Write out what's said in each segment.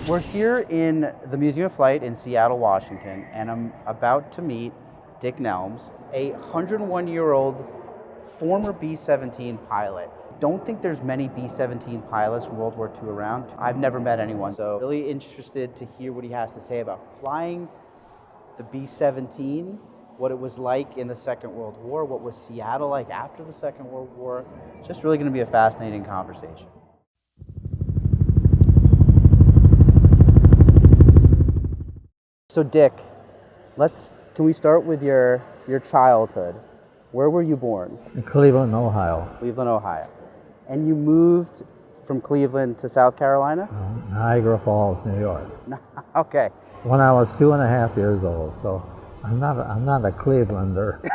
We're here in the Museum of Flight in Seattle, Washington, and I'm about to meet Dick Nelms, a 101-year-old former B-17 pilot. Don't think there's many B-17 pilots from World War II around. I've never met anyone, so really interested to hear what he has to say about flying the B-17, what it was like in the Second World War, what was Seattle like after the Second World War. Just really going to be a fascinating conversation. So Dick, can we start with your childhood? Where were you born? In Cleveland, Ohio. Cleveland, Ohio. And you moved from Cleveland to South Carolina? Niagara Falls, New York. Okay. When I was 2.5 years old, so I'm not a Clevelander.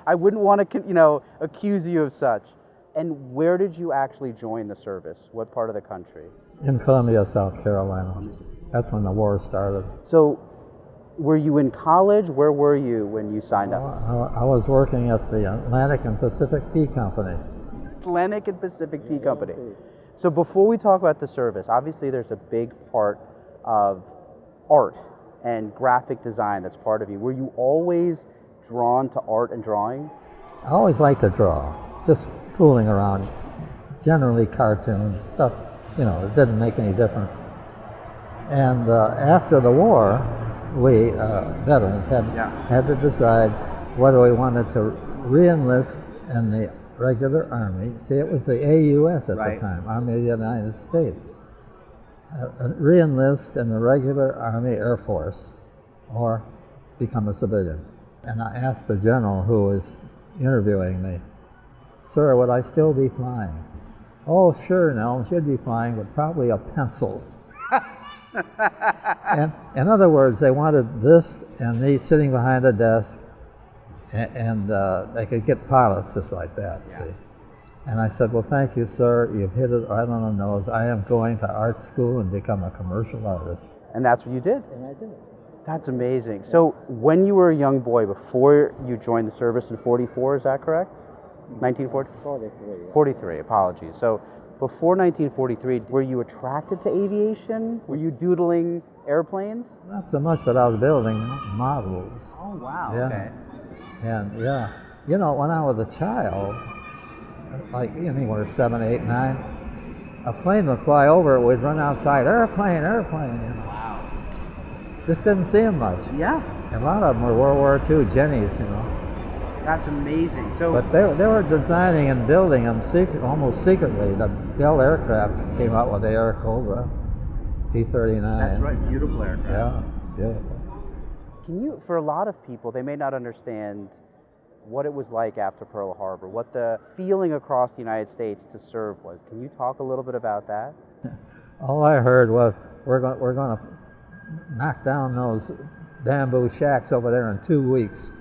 I wouldn't want to, accuse you of such. And where did you actually join the service? What part of the country? In Columbia, South Carolina. That's when the war started. So, were you in college? Where were you when you signed up? I was working at the Atlantic and Pacific Tea Company. Atlantic and Pacific Tea Company. So before we talk about the service, obviously there's a big part of art and graphic design that's part of you. Were you always drawn to art and drawing? I always liked to draw, just fooling around. Generally cartoons, stuff, it didn't make any difference. And after the war, we veterans had to decide whether we wanted to re-enlist in the regular Army. See, it was the AUS at the time, Army of the United States. Re-enlist in the regular Army Air Force or become a civilian. And I asked the general who was interviewing me, "Sir, would I still be flying?" "Oh, sure, Nelms, you'd be flying, but probably a pencil." And in other words, they wanted this and me sitting behind a desk, and they could get pilots just like that, see. And I said, "Well, thank you, sir. You've hit it right on the nose. I am going to art school and become a commercial artist." And that's what you did? And I did. That's amazing. So when you were a young boy, before you joined the service in 44, is that correct? 1940? 43. 43, apologies. So before 1943, were you attracted to aviation? Were you doodling airplanes? Not so much, but I was building models. Oh, wow, yeah. Okay. And when I was a child, like anywhere 7, 8, 9, a plane would fly over it, we'd run outside, airplane. Wow. Just didn't see them much. Yeah. And a lot of them were World War II Jennies, That's amazing. So, but they were designing and building them almost secretly. The Bell aircraft came out with the Air Cobra, P-39. That's right, beautiful aircraft. Yeah, beautiful. Can you, for a lot of people, they may not understand what it was like after Pearl Harbor, what the feeling across the United States to serve was. Can you talk a little bit about that? All I heard was, we're going to knock down those bamboo shacks over there in 2 weeks.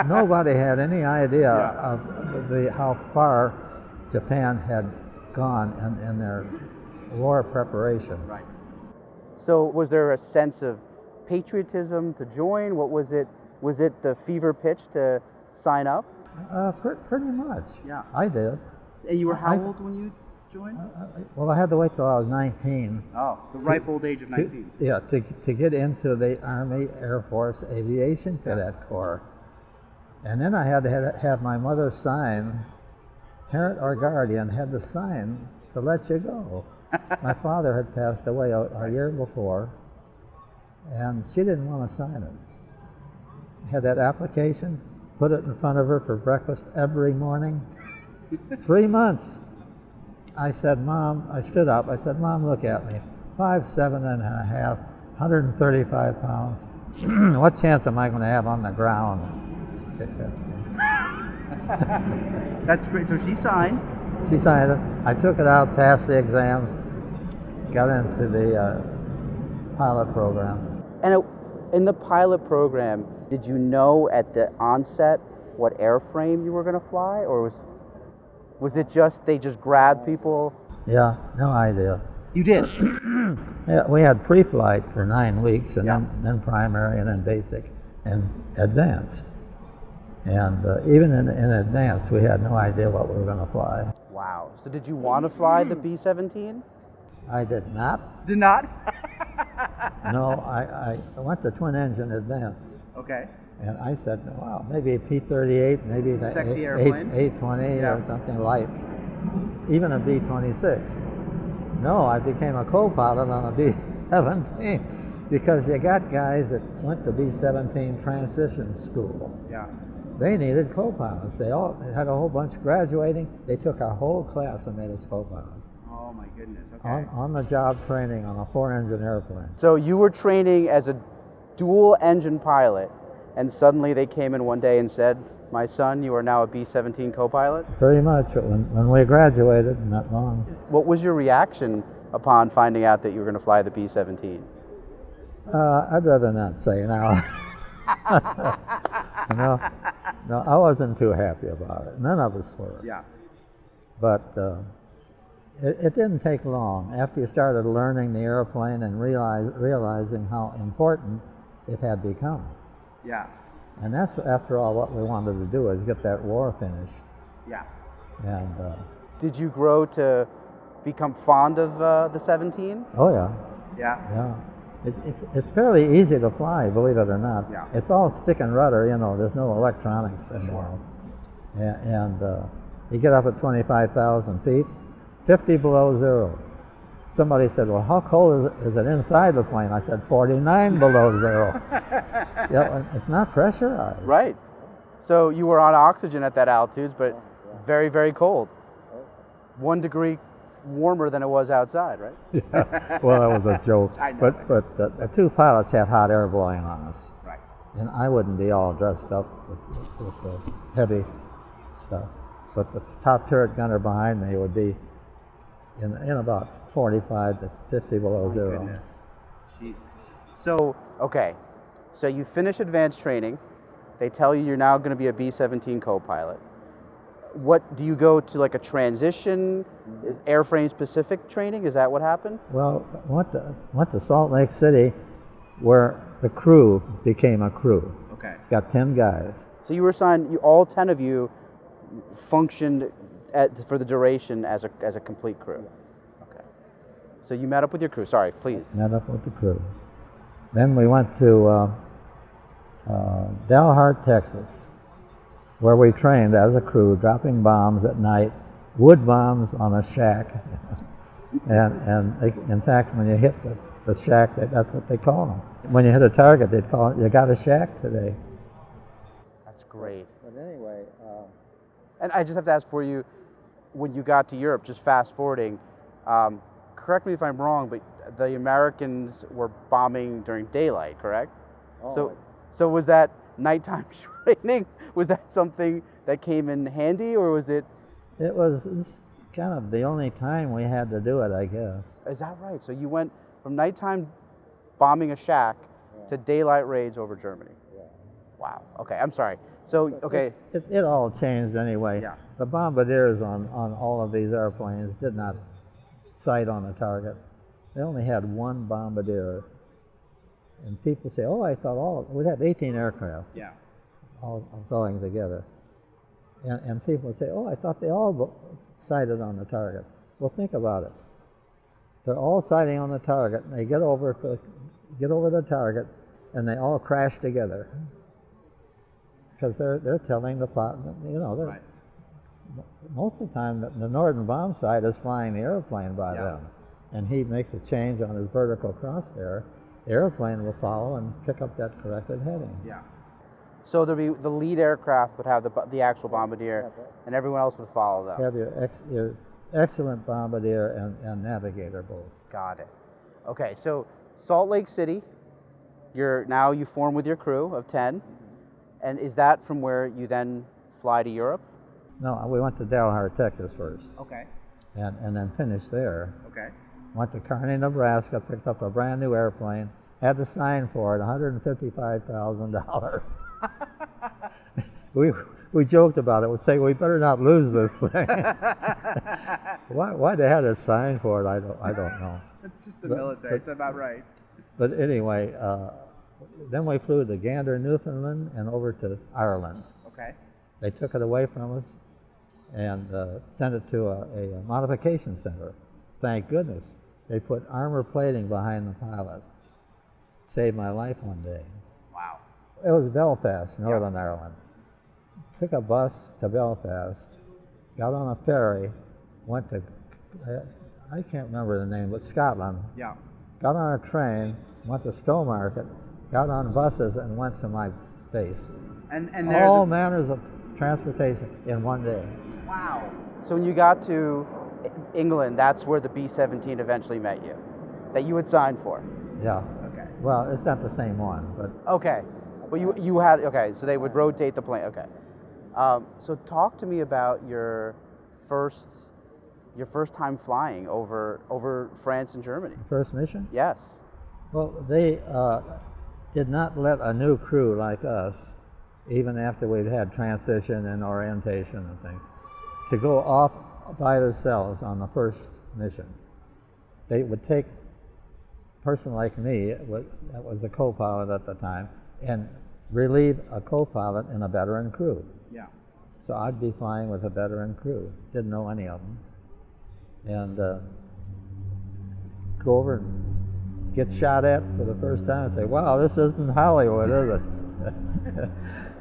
Nobody had any idea of how far Japan had gone in their war preparation. Right. So was there a sense of patriotism to join? What was it? Was it the fever pitch to sign up? Pretty much. Yeah. I did. And you were how old when you joined? Well, I had to wait till I was 19. Oh, the ripe old age of 19. To get into the Army Air Force Aviation Cadet Corps. And then I had to have my mother sign, parent or guardian had to sign to let you go. My father had passed away a year before, and she didn't want to sign it. Had that application, put it in front of her for breakfast every morning. 3 months. I said, "Mom," I stood up, I said, "Mom, look at me. 5'7" and a half, 135 pounds. What chance am I going to have on the ground?" That's great. So she signed. She signed it. I took it out, passed the exams, got into the pilot program. And in the pilot program, did you know at the onset what airframe you were going to fly, or was it just they just grabbed people? Yeah, no idea. You did? Yeah, we had pre-flight for 9 weeks, and then primary, and then basic, and advanced. And even in advance, we had no idea what we were going to fly. Wow. So did you want to fly the B-17? I did not. Did not? No, I went to twin engine advance. Okay. And I said, wow, maybe a P-38, maybe the Sexy airplane. A-20 Yeah. or something light, even a B-26. No, I became a co-pilot on a B-17 because you got guys that went to B-17 transition school. Yeah. They needed co-pilots. They all had a whole bunch graduating. They took our whole class and made us co-pilots. Oh my goodness. Okay. On the job training on a 4-engine airplane. So you were training as a dual engine pilot, and suddenly they came in one day and said, my son, you are now a B-17 co-pilot? Pretty much. When we graduated, not long. What was your reaction upon finding out that you were going to fly the B-17? I'd rather not say now. No, I wasn't too happy about it. None of us were. Yeah. But it didn't take long. After you started learning the airplane and realizing how important it had become. Yeah. And that's, after all, what we wanted to do, is get that war finished. Yeah. And Did you grow to become fond of the 17? oh yeah, Yeah. yeah. It's fairly easy to fly, believe it or not. Yeah. It's all stick and rudder, there's no electronics involved. And you get up at 25,000 feet, 50 below zero. Somebody said, well, how cold is it inside the plane? I said, 49 below zero. Yeah, it's not pressurized. Right. So you were on oxygen at that altitude, but very, very cold. 1 degree warmer than it was outside, right? Yeah. Well, that was a joke. I know. But the two pilots had hot air blowing on us. Right. And I wouldn't be all dressed up with the heavy stuff. But the top turret gunner behind me would be in about 45 to 50 below zero. Goodness. Jeez. So, okay. So you finish advanced training. They tell you you're now going to be a B-17 co-pilot. What, do you go to like a transition, airframe specific training? Is that what happened? Well, went to Salt Lake City, where the crew became a crew. Okay. Got 10 guys. So you were assigned, all 10 of you functioned for the duration as a complete crew. Okay. So you met up with your crew. Sorry, please. Met up with the crew. Then we went to Dalhart, Texas, where we trained as a crew, dropping bombs at night, wood bombs on a shack. and in fact, when you hit the shack, that's what they call them. When you hit a target, they'd call it, you got a shack today. That's great. But anyway... And I just have to ask for you, when you got to Europe, just fast forwarding, correct me if I'm wrong, but the Americans were bombing during daylight, correct? Oh. So was that nighttime training? Was that something that came in handy, or was it? It was kind of the only time we had to do it, I guess. Is that right? So you went from nighttime bombing a shack to daylight raids over Germany. Yeah. Wow. Okay, I'm sorry. So, okay. It all changed anyway. Yeah. The bombardiers on all of these airplanes did not sight on a target. They only had one bombardier. And people say, oh, I thought we'd have 18 aircrafts. Yeah. All going together. And people would say, oh, I thought they all sighted on the target. Well, think about it. They're all sighting on the target, and they get over the target, and they all crash together. Because they're telling the pilot, Right. most of the time the northern bomb sight is flying the airplane by then. And he makes a change on his vertical crosshair. The airplane will follow and pick up that corrected heading. Yeah. So there'd be the lead aircraft would have the actual bombardier, and everyone else would follow them. You have your excellent bombardier and navigator both. Got it. Okay, so Salt Lake City, you form with your crew of 10, and is that from where you then fly to Europe? No, we went to Dalhart, Texas first, Okay. and then finished there. Okay. Went to Kearney, Nebraska, picked up a brand new airplane, had to sign for it, $155,000. We joked about it. We'd say, we better not lose this thing. Why they had to sign for it, I don't know. It's just the military. It's about right. But anyway, then we flew to Gander, Newfoundland, and over to Ireland. Okay. They took it away from us and sent it to a modification center. Thank goodness. They put armor plating behind the pilot. Saved my life one day. Wow. It was Belfast, Northern Ireland. Took a bus to Belfast, got on a ferry, went to, I can't remember the name, but Scotland. Yeah. Got on a train, went to Stowmarket, got on buses and went to my base. And all manners of transportation in one day. Wow. So when you got to England, that's where the B-17 eventually met you, that you had signed for. Yeah. Okay. Well, it's not the same one, but. Okay. But you had, okay, so they would rotate the plane, okay. So talk to me about your first time flying over France and Germany. First mission? Yes. Well, they did not let a new crew like us, even after we'd had transition and orientation and things, to go off by themselves on the first mission. They would take a person like me, that was a co-pilot at the time, and relieve a co-pilot in a veteran crew. Yeah. So I'd be flying with a veteran crew, didn't know any of them, and go over and get shot at for the first time and say, wow, this isn't Hollywood, is it?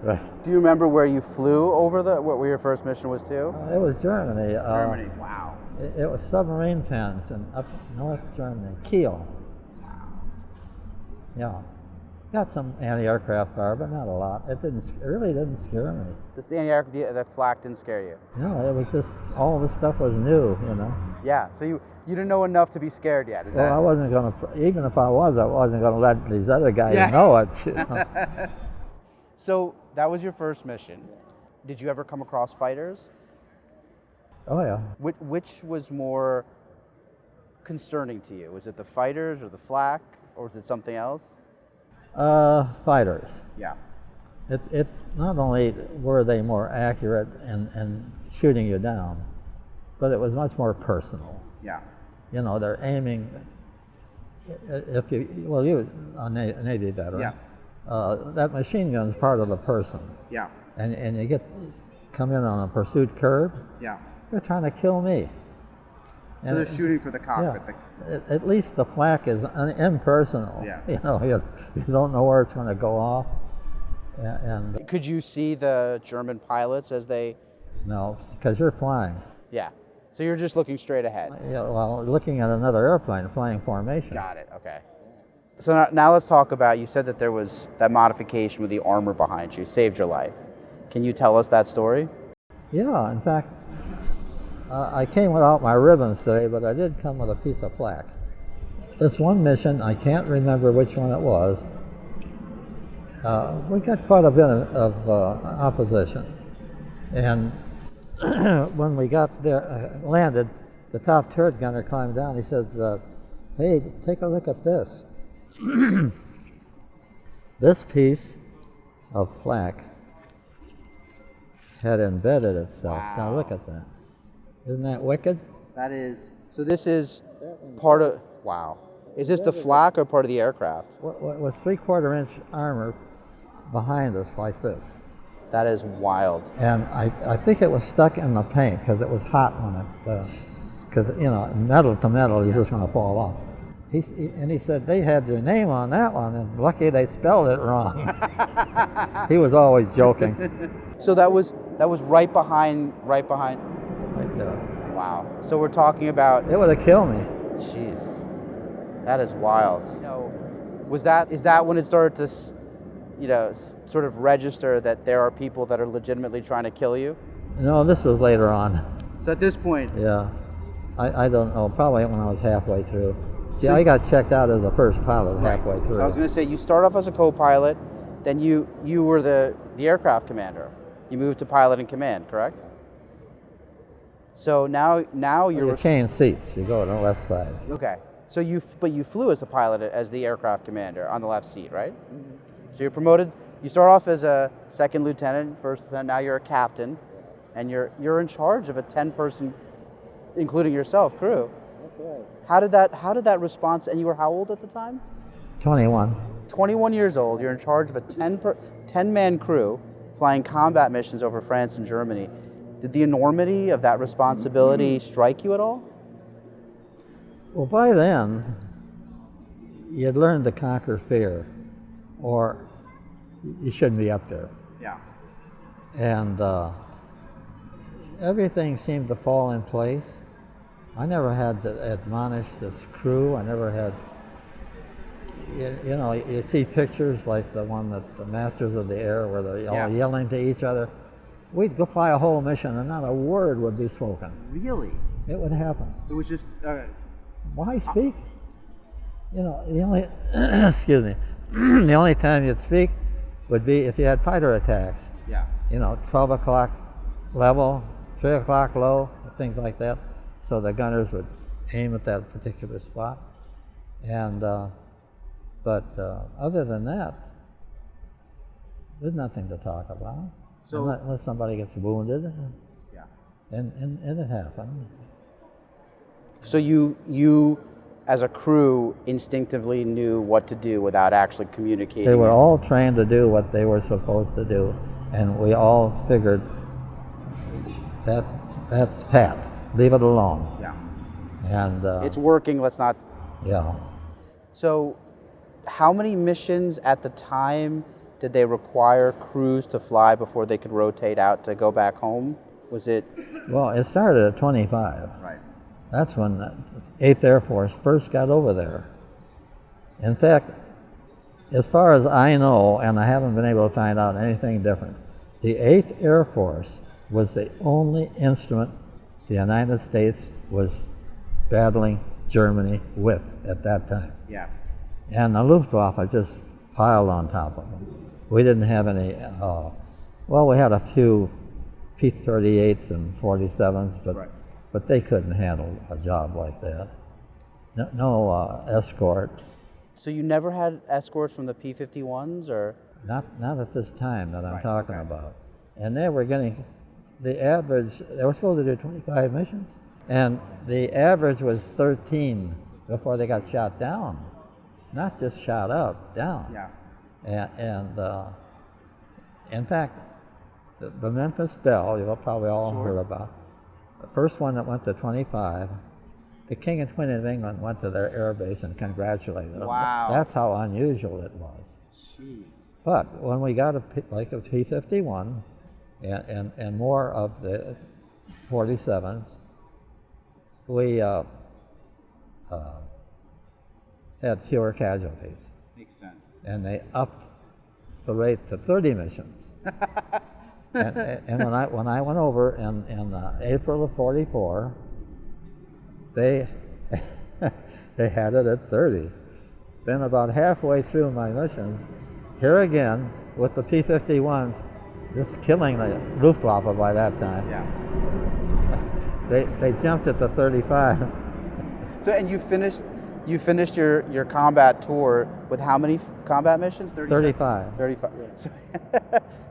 Right. Do you remember where you flew over where your first mission was to? It was Germany. Germany, wow. It was submarine pens in up North Germany, Kiel. Yeah. Got some anti-aircraft fire, but not a lot. It really didn't scare me. The anti-aircraft, the flak didn't scare you? No, it was just, all the stuff was new, you know. Yeah, so you didn't know enough to be scared yet, is well, that? I wasn't going to, even if I wasn't going to let these other guys know it. You know? So that was your first mission. Did you ever come across fighters? Oh, yeah. Which was more concerning to you? Was it the fighters or the flak, or was it something else? Fighters. Yeah. It not only were they more accurate in shooting you down, but it was much more personal. Yeah. You know, they're aiming. If you you a Navy veteran. Yeah. That machine gun's part of the person. Yeah. And you come in on a pursuit curve. Yeah. They're trying to kill me. So they're shooting for the cockpit. Yeah. At least the flak is impersonal. Yeah. You know, you don't know where it's going to go off. And could you see the German pilots as they? No, because you're flying. Yeah. So you're just looking straight ahead. Yeah. Well, looking at another airplane flying formation. Got it. Okay. So now let's talk about. You said that there was that modification with the armor behind you saved your life. Can you tell us that story? Yeah. In fact, I came without my ribbons today, but I did come with a piece of flak. This one mission, I can't remember which one it was. We got quite a bit of opposition, and when we got there, landed, the top turret gunner climbed down. He said, "Hey, take a look at this. This piece of flak had embedded itself." Wow. Now look at that. Isn't that wicked? That is. So this is part of. Wow. Is this the flak or part of the aircraft? What was 3/4 inch armor behind us like this? That is wild. And I think it was stuck in the paint because it was hot when it, because you know, metal to metal is just going to fall off. He said they had your name on that one, and lucky they spelled it wrong. He was always joking. So that was right behind. Right there. Wow. So we're talking about. It would have killed me. Jeez, that is wild. You know, is that when it started to, you know, sort of register that there are people that are legitimately trying to kill you? No, this was later on. So at this point. Yeah, I don't know. Probably when I was halfway through. See, I got checked out as a first pilot halfway through. So I was going to say, you start off as a co-pilot, then you were the aircraft commander. You moved to pilot in command, correct? So now you're. You change seats. You go to the left side. Okay. So you flew as the pilot, as the aircraft commander on the left seat, right? Mm-hmm. So you're promoted. You start off as a second lieutenant, first lieutenant. Now you're a captain, and you're in charge of a 10-person, including yourself, crew. That's right. How did that response? And you were how old at the time? 21. 21 years old. You're in charge of a 10-man crew flying combat missions over France and Germany. Did the enormity of that responsibility strike you at all? Well, by then, you'd learned to conquer fear, or you shouldn't be up there. Yeah. And everything seemed to fall in place. I never had to admonish this crew. I never had, you know, you see pictures like the one that the Masters of the Air where they're all yelling to each other. We'd go fly a whole mission and not a word would be spoken. Really? It would happen. It was just... Why speak? You know, the only, excuse me, the only time you'd speak would be if you had fighter attacks. Yeah. You know, 12 o'clock level, 3 o'clock low, things like that. So the gunners would aim at that particular spot. And, but other than that, there's nothing to talk about. So, unless somebody gets wounded. Yeah. And it happened. So you, as a crew, instinctively knew what to do without actually communicating? They were all trained to do what they were supposed to do, and we all figured that's Pat. Leave it alone. Yeah. And it's working. Let's not. Yeah. So, how many missions at the time did they require crews to fly before they could rotate out to go back home? Was it? Well, it started at 25. Right. That's when the 8th Air Force first got over there. In fact, as far as I know, and I haven't been able to find out anything different, the 8th Air Force was the only instrument the United States was battling Germany with at that time. Yeah. And the Luftwaffe just piled on top of them. We didn't have any, well, we had a few P-38s and 47s, but they couldn't handle a job like that. No escort. So you never had escorts from the P-51s, or? Not at this time that I'm talking about. And they were getting, the average, they were supposed to do 25 missions, and the average was 13 before they got shot down. Not just shot up, down. Yeah. And in fact, the Memphis Belle, you'll probably all heard about, the first one that went to 25, the King and Queen of England went to their air base and congratulated them. Wow. That's how unusual it was. Jeez. But when we got a P-51 and more of the 47s, we had fewer casualties. Makes sense. And they upped the rate to 30 missions. and when I went over in April of '44, they had it at 30. Then about halfway through my missions, here again with the P-51s, just killing the Luftwaffe by that time. Yeah. They jumped it to 35. So, and you finished your combat tour with how many combat missions? 35. 35. So,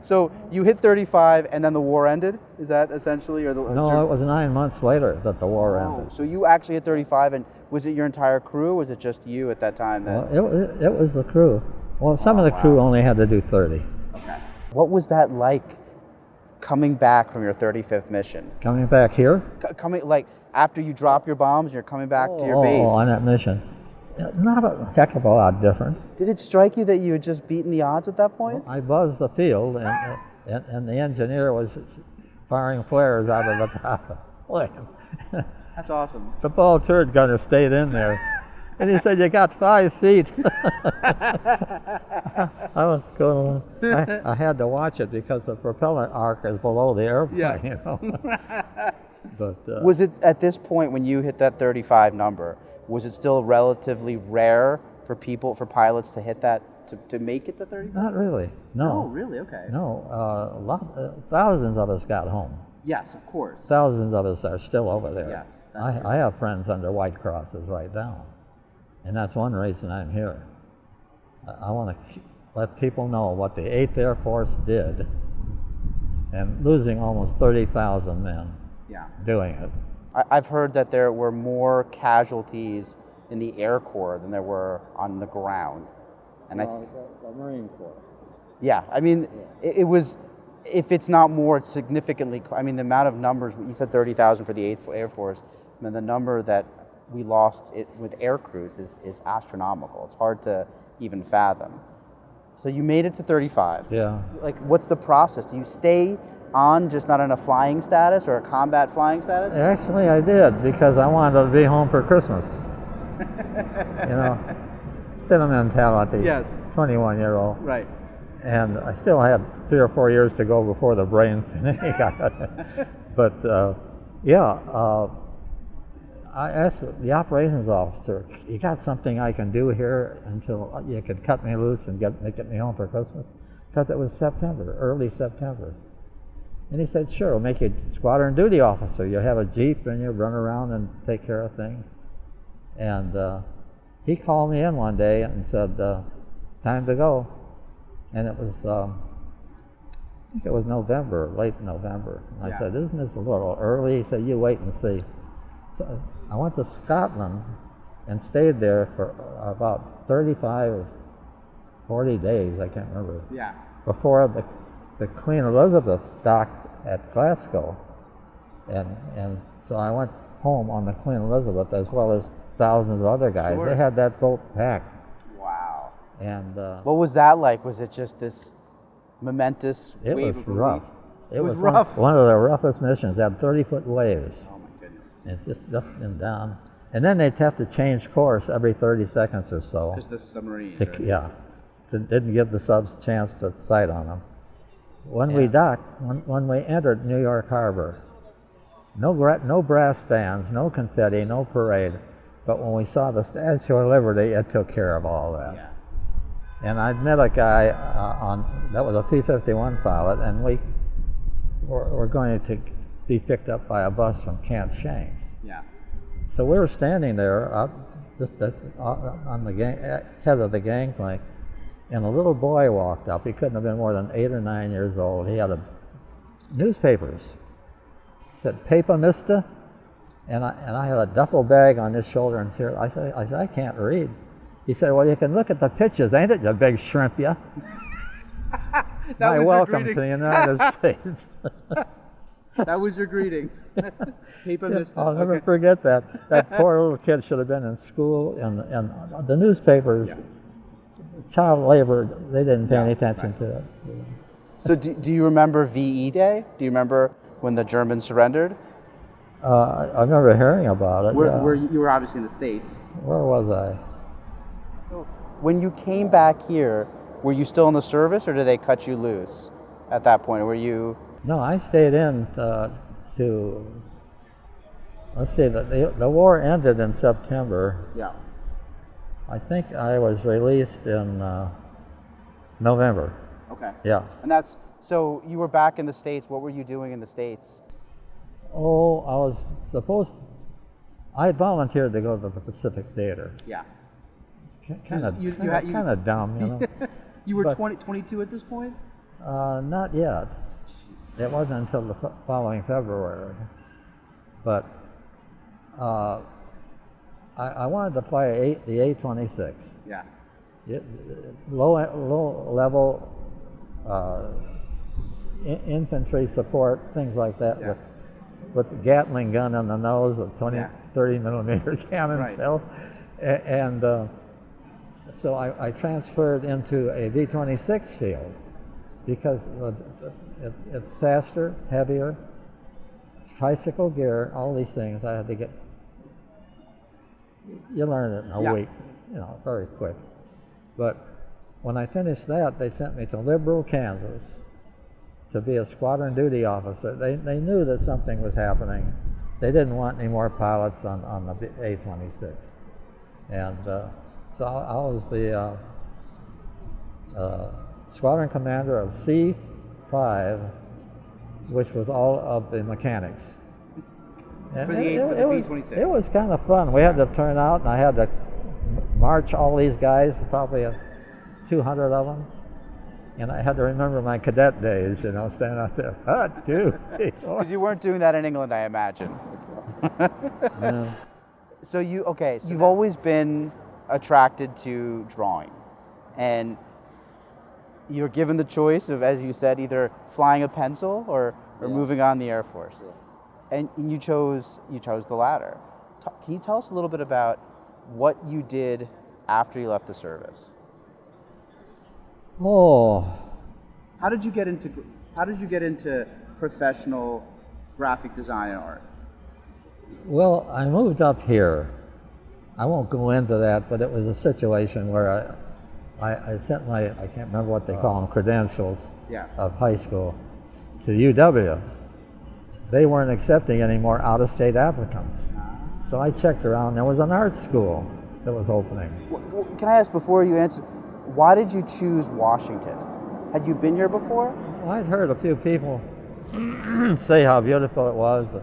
so you hit 35 and then the war ended? Is that essentially? Or No, it was 9 months later that the war ended. So you actually hit 35, and was it your entire crew, or was it just you at that time? Well, it was the crew. Well, some of the crew only had to do 30. Okay. What was that like, coming back from your 35th mission? Coming back here? Coming, like, after you drop your bombs, you're coming back to your base. Oh, on that mission. Not a heck of a lot different. Did it strike you that you had just beaten the odds at that point? Well, I buzzed the field, and the engineer was firing flares out of the top of the flame. That's awesome. The ball turret gunner stayed in there. And he said, "You got 5 feet." I was going. I had to watch it because the propeller arc is below the airplane. You know. But was it at this point when you hit that 35 number? Was it still relatively rare for pilots to hit that, to make it to 35? Not really. No. Oh, really? Okay. No. Thousands of us got home. Yes, of course. Thousands of us are still over there. Yes. I have friends under White Crosses right now. And that's one reason I'm here. I want to let people know what the 8th Air Force did, and losing almost 30,000 men doing it. I've heard that there were more casualties in the Air Corps than there were on the ground. And the Marine Corps. Yeah, I mean, it was, if it's not more, it's significantly, I mean, the amount of numbers, you said 30,000 for the 8th Air Force, I mean, the number that we lost it with air crews is astronomical. It's hard to even fathom. So you made it to 35. Yeah. Like, what's the process? Do you stay on, just not in a flying status or a combat flying status? Actually, I did, because I wanted to be home for Christmas. You know, sentimentality. Yes. 21-year-old. Right. And I still had 3 or 4 years to go before the brain got it. But I asked the operations officer, "You got something I can do here until you could cut me loose and get me home for Christmas?" Because it was September, early September. And he said, "Sure, we'll make you squadron duty officer. You'll have a Jeep and you'll run around and take care of things." And he called me in one day and said, "Time to go." And it was, I think it was November, late November. And I said, "Isn't this a little early?" He said, "You wait and see." So I went to Scotland and stayed there for about 35 or 40 days, I can't remember. Yeah. Before the Queen Elizabeth docked at Glasgow. And so I went home on the Queen Elizabeth, as well as thousands of other guys. Sure. They had that boat packed. Wow. And What was that like? Was it just this momentous it wave was of relief? rough. It was rough. One of the roughest missions. They had 30-foot waves. Oh my goodness. And just up and down. And then they'd have to change course every 30 seconds or so. Because the submarines. To, right? yeah. Didn't give the subs a chance to sight on them. When we docked, when we entered New York Harbor, no brass bands, no confetti, no parade. But when we saw the Statue of Liberty, it took care of all that. Yeah. And I'd met a guy that was a P-51 pilot, and we were going to be picked up by a bus from Camp Shanks. Yeah. So we were standing there on the head of the gangplank, and a little boy walked up. He couldn't have been more than 8 or 9 years old. He had newspapers. It said, "Paper, mister?" And I had a duffel bag on his shoulder, and here I said, "I can't read." He said, "Well, you can look at the pictures, ain't it, you big shrimp, you?" My welcome to the United States. That was your greeting. Paper, mister. I'll never forget that. That poor little kid should have been in school, and the newspapers, child labor, they didn't pay any attention to it. So do you remember VE Day? Do you remember when the Germans surrendered? I remember hearing about it. Where you were obviously in the States. Where was I? When you came back here, were you still in the service, or did they cut you loose at that point? Or were you? No, I stayed in to, let's see, the war ended in September. Yeah. I think I was released in November. Okay. Yeah. And so you were back in the States. What were you doing in the States? Oh, I had volunteered to go to the Pacific Theater. Yeah. Kind of dumb, you know. You were But- 22 at this point? Not yet. It wasn't until the following February. But I wanted to fly the A-26. Yeah. Low level infantry support, things like that, Yeah. with the Gatling gun on the nose, of 30 millimeter cannons. Right. Held. And so I transferred into a V-26 field because it's faster, heavier, tricycle gear, all these things I had to get. You learn it in a week, very quick. But when I finished that, they sent me to Liberal, Kansas to be a squadron duty officer. They knew that something was happening. They didn't want any more pilots on the A-26. And so I was the squadron commander of C-5, which was all of the mechanics. And For the V-26. It was kind of fun. We had to turn out, and I had to march all these guys, probably 200 of them. And I had to remember my cadet days, standing out there. 1, 2, 3, 4. Because you weren't doing that in England, I imagine. Yeah. So you've always been attracted to drawing, and you're given the choice of, as you said, either flying a pencil or moving on the Air Force, and you chose the latter. Can you tell us a little bit about what you did after you left the service? Oh, How did you get into professional graphic design and art? well, I moved up here. I won't go into that, but it was a situation where I sent my, I can't remember what they call them, credentials Yeah. of high school to UW. They weren't accepting any more out-of-state applicants. So I checked around. There was an art school that was opening. Can I ask before you answer, why did you choose Washington? Had you been here before? I'd heard a few people say how beautiful it was,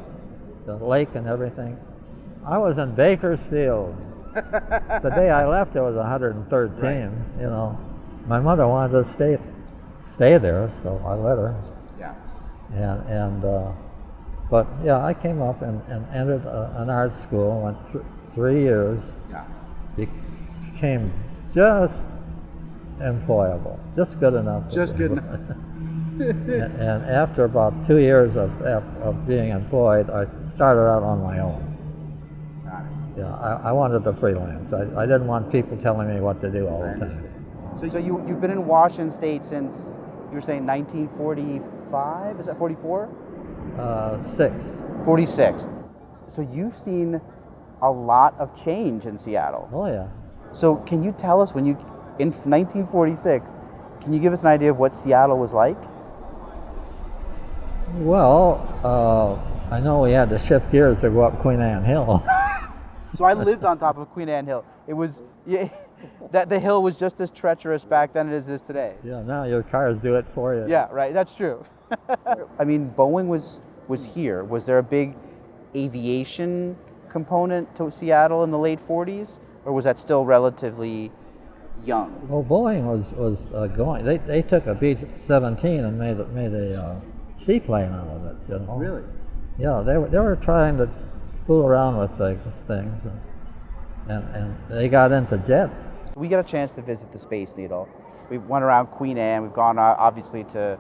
the lake and everything. I was in Bakersfield. The day I left, it was 113. Right. You know, my mother wanted to stay there, so I let her. Yeah. But yeah, I came up and entered an art school. Went 3 years. Yeah. Became just employable, just good enough. Just good enough. And after about 2 years of being employed, I started out on my own. Got it. Yeah, I wanted to freelance. I didn't want people telling me what to do all the time. So you've been in Washington State since, you were saying 1945? Is that 44? 6. 46. So you've seen a lot of change in Seattle. Oh yeah. So can you tell us in 1946, can you give us an idea of what Seattle was like? Well, I know we had to shift gears to go up Queen Anne Hill. So I lived on top of Queen Anne Hill. It was, that the hill was just as treacherous back then as it is today. Yeah, now your cars do it for you. Yeah, right, that's true. I mean, Boeing was here. Was there a big aviation component to Seattle in the late 40s? Or was that still relatively young? Well, Boeing was going. They took a B-17 and made a seaplane out of it. You know. Really? Yeah, they were trying to fool around with things, and they got into jet. We got a chance to visit the Space Needle. We went around Queen Anne. We've gone obviously to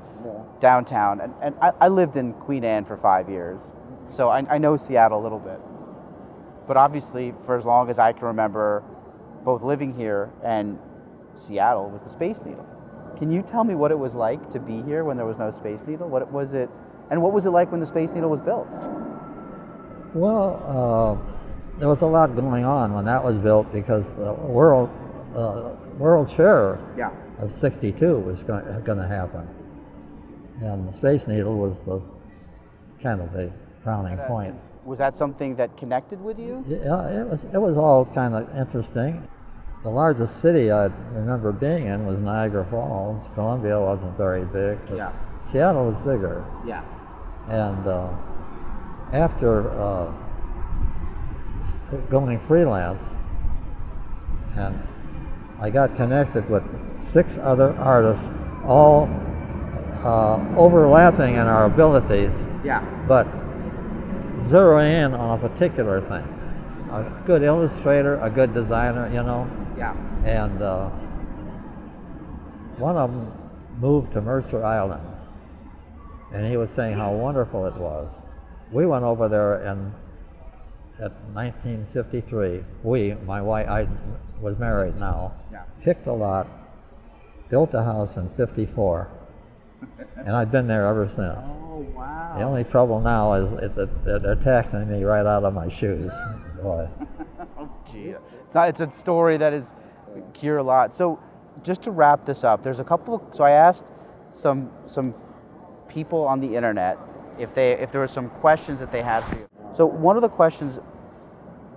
downtown, and I lived in Queen Anne for 5 years, so I know Seattle a little bit. But obviously, for as long as I can remember, both living here and Seattle was the Space Needle. Can you tell me what it was like to be here when there was no Space Needle? What was it, and what was it like when the Space Needle was built? Well, there was a lot going on when that was built because the World's Fair of '62 was going to happen, and the Space Needle was the crowning point. Was that something that connected with you? Yeah, it was all kind of interesting. The largest city I remember being in was Niagara Falls. Columbia wasn't very big, but Seattle was bigger. Yeah. And after going freelance, and I got connected with 6 other artists, all overlapping in our abilities, but zeroing in on a particular thing. A good illustrator, a good designer, you know. Yeah. And one of them moved to Mercer Island, and he was saying how wonderful it was. We went over there at 1953. My wife, I was married now, picked a lot, built a house in ¡54, and I've been there ever since. Oh, wow. The only trouble now is that they're taxing me right out of my shoes. Boy. Oh, gee. It's a story that is here a lot. So just to wrap this up, there's a couple of, so I asked some people on the internet if there were some questions that they had for you. So one of the questions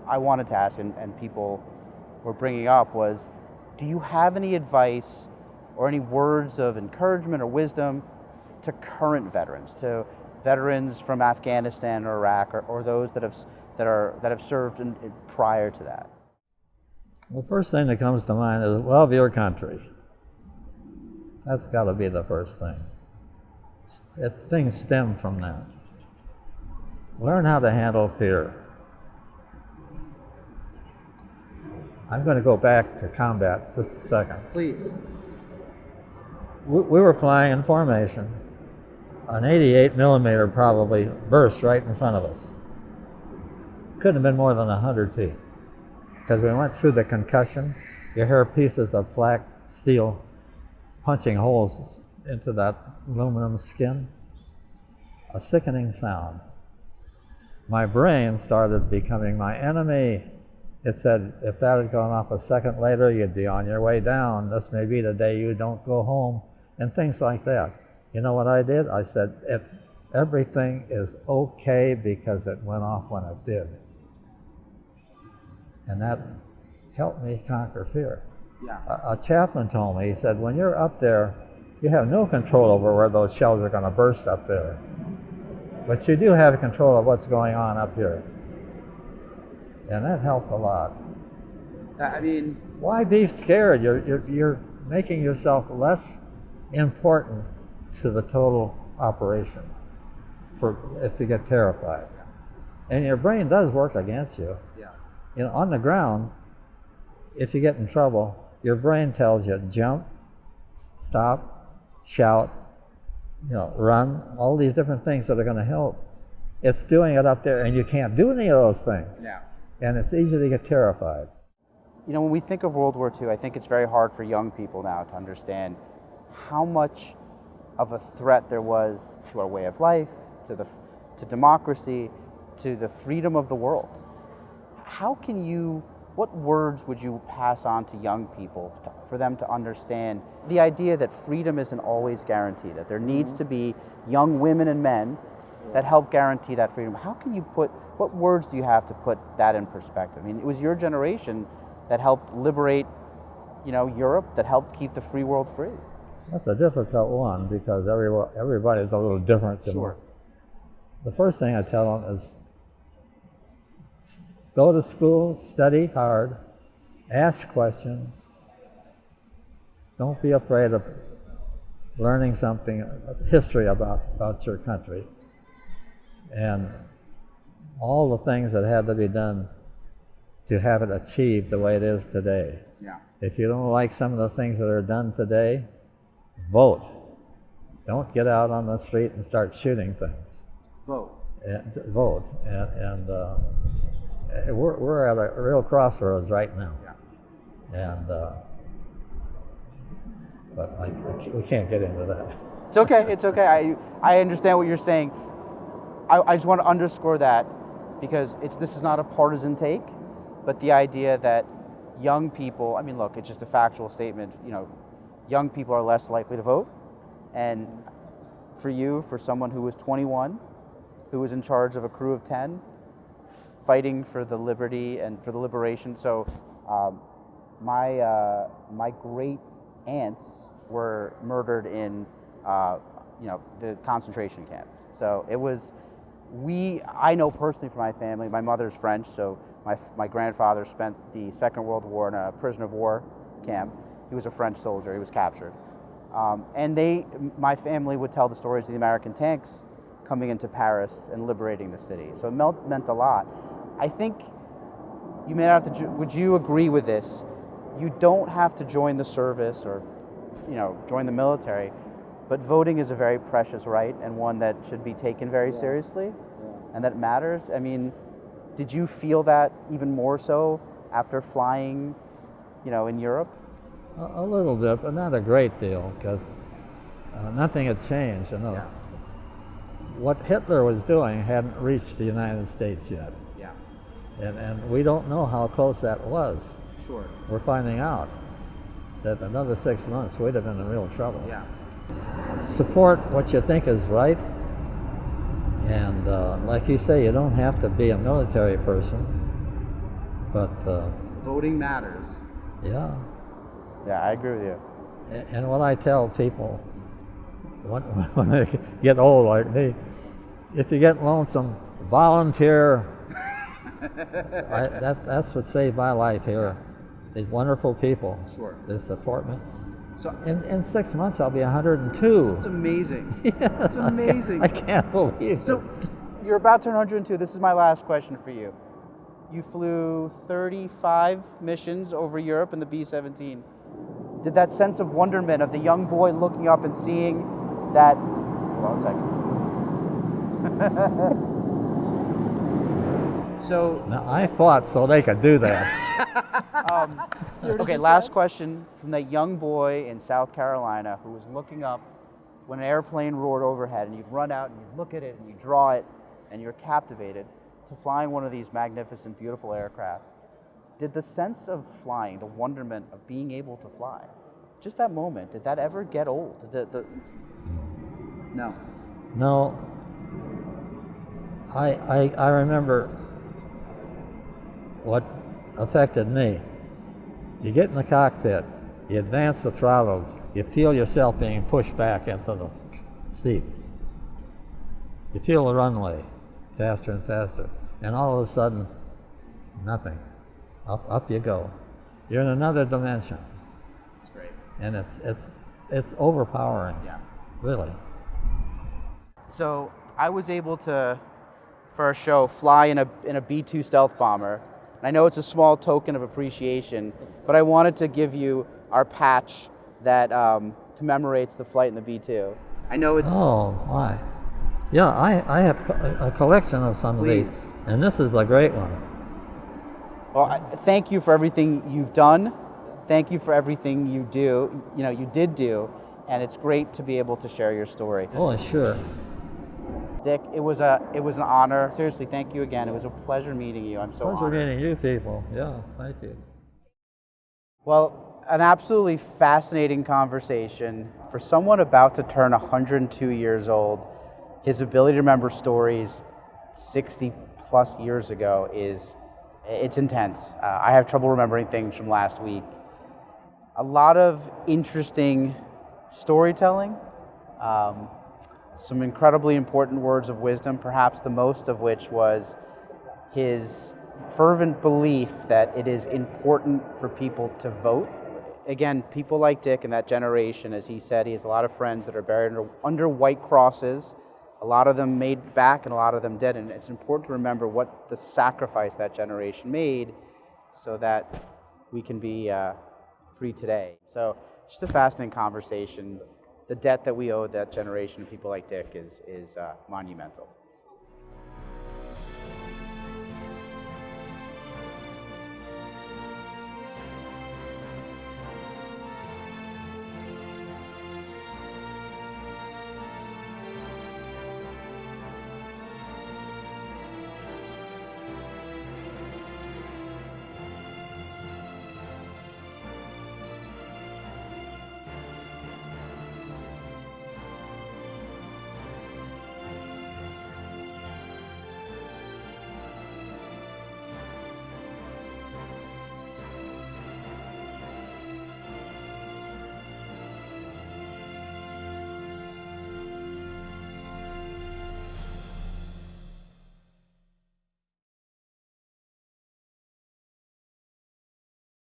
I wanted to ask and people were bringing up was, do you have any advice or any words of encouragement or wisdom to current veterans, to veterans from Afghanistan or Iraq, or those that have served prior to that? Well, the first thing that comes to mind is love your country. That's got to be the first thing. Things stem from that. Learn how to handle fear. I'm going to go back to combat just a second. Please. We were flying in formation. An 88 millimeter probably burst right in front of us. couldn't have been more than 100 feet. Because we went through the concussion, you hear pieces of flat steel punching holes into that aluminum skin. A sickening sound. My brain started becoming my enemy. It said, if that had gone off a second later, you'd be on your way down. This may be the day you don't go home, and things like that. You know what I did? I said, everything is okay because it went off when it did. And that helped me conquer fear. Yeah. A chaplain told me, he said, when you're up there, you have no control over where those shells are going to burst up there. But you do have control of what's going on up here. And that helped a lot. I mean, why be scared? You're making yourself less important to the total operation if you get terrified. And your brain does work against you. yeah. You know, on the ground, if you get in trouble, your brain tells you jump, stop, shout, run, all these different things that are going to help. It's doing it up there, and you can't do any of those things. Yeah. And it's easy to get terrified. You know, when we think of World War II, I think it's very hard for young people now to understand how much of a threat there was to our way of life, to democracy, to the freedom of the world. What words would you pass on to young people for them to understand the idea that freedom isn't always guaranteed, that there needs to be young women and men that help guarantee that freedom? What words do you have to put that in perspective? I mean, it was your generation that helped liberate, Europe, that helped keep the free world free. That's a difficult one because everybody's a little different. Sure. The first thing I tell them is go to school, study hard, ask questions. Don't be afraid of learning something, history about your country. And all the things that had to be done to have it achieved the way it is today. Yeah. If you don't like some of the things that are done today, vote. Don't get out on the street and start shooting things. Vote. Vote. And we're at a real crossroads right now. Yeah. And but we can't get into that. It's okay. It's okay. I understand what you're saying. I just want to underscore that because this is not a partisan take, but the idea that young people, I mean, look, it's just a factual statement. Young people are less likely to vote. And for someone who was 21, who was in charge of a crew of 10, fighting for the liberty and for the liberation. So my great aunts were murdered in the concentration camps. So it was, I know personally from my family, my mother's French, so my grandfather spent the Second World War in a prisoner of war camp. He was a French soldier, he was captured. And my family would tell the stories of the American tanks coming into Paris and liberating the city. So it meant a lot. I think you may not have to, would you agree with this? You don't have to join the service or, join the military, but voting is a very precious right and one that should be taken very seriously and that matters. I mean, did you feel that even more so after flying, in Europe? A little bit, but not a great deal, because nothing had changed. Yeah. What Hitler was doing hadn't reached the United States yet. Yeah. And we don't know how close that was. Sure. We're finding out that another 6 months we'd have been in real trouble. Yeah. Support what you think is right. And like you say, you don't have to be a military person, but Voting matters. yeah. Yeah, I agree with you. And what I tell people when they get old like me, if you get lonesome, volunteer. That's what saved my life here. These wonderful people. Sure. They support me. So In 6 months, I'll be 102. it's amazing. Yeah, It's amazing. I can't believe So it. you're about to turn 102. This is my last question for you. You flew 35 missions over Europe in the B-17. Did that sense of wonderment of the young boy looking up and seeing that... Hold on a second. So, Now, I fought so they could do that. okay, last question from that young boy in South Carolina who was looking up when an airplane roared overhead, and you'd run out and you'd look at it and you draw it and you're captivated, to flying one of these magnificent, beautiful aircraft. Did the sense of flying, the wonderment of being able to fly, just that moment, did that ever get old? No. No, I remember what affected me. You get in the cockpit, you advance the throttles, you feel yourself being pushed back into the seat. You feel the runway faster and faster, and all of a sudden, nothing. Up you go. You're in another dimension. It's great. And it's overpowering. Yeah. Really. So I was able to, for a show, fly in a B-2 stealth bomber. And I know it's a small token of appreciation, but I wanted to give you our patch that commemorates the flight in the B-2. I know it's... Oh, my. Yeah, I have a collection of some of these, and this is a great one. Well, thank you for everything you've done. Thank you for everything you do. You did do, and it's great to be able to share your story. Oh, sure. Dick, it was an honor. Seriously, thank you again. It was a pleasure meeting you. I'm so honored. Pleasure meeting you people. Yeah, thank you. Well, an absolutely fascinating conversation. For someone about to turn 102 years old, his ability to remember stories 60 plus years ago it's intense. I have trouble remembering things from last week. A lot of interesting storytelling, some incredibly important words of wisdom, perhaps the most of which was his fervent belief that it is important for people to vote. Again, people like Dick and that generation, as he said, he has a lot of friends that are buried under white crosses. A lot of them made back and a lot of them didn't. It's important to remember what the sacrifice that generation made so that we can be free today. So just a fascinating conversation. The debt that we owe that generation of people like Dick is monumental.